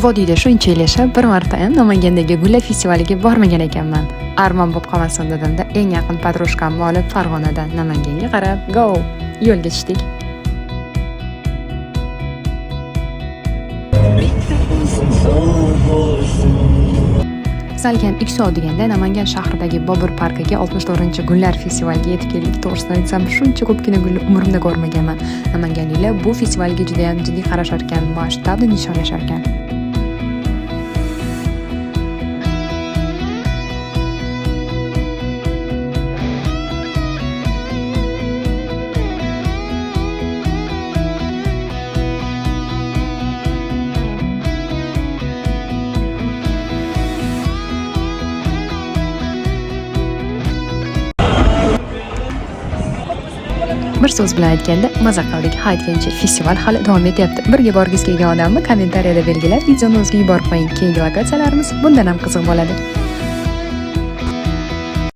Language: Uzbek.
Vodiyda shuncha yil yashab, bir marta ham Namangandagi gullar festivaliga bormagan ekanman. Armon bo'lib qolmasin dedimda, eng yaqin podrashkamni olib Farg'onadan Namanganga qarab, go! Yo'lga tushdik. Salkam 2 soat deganda Namangan shahridagi Bobur parkiga 64-gullar festivaliga yetib keldik. To'g'risini aytsam, shuncha ko'pgina gulni umrimda ko'rmaganman. Namanganliklar bu festivalga juda ham jiddiy qarashar ekan, masshtabda nishonlashar ekan. Bir so'z bilan aytganda, maza qildik. Haytgancha festival hali davom etyapti. Birga borgisi kelgan odamni kommentariyada belgilab, videoni o'ziga yuborib qo'ying. Keyingi lokatsiyalarimiz bundan ham qiziq bo'ladi.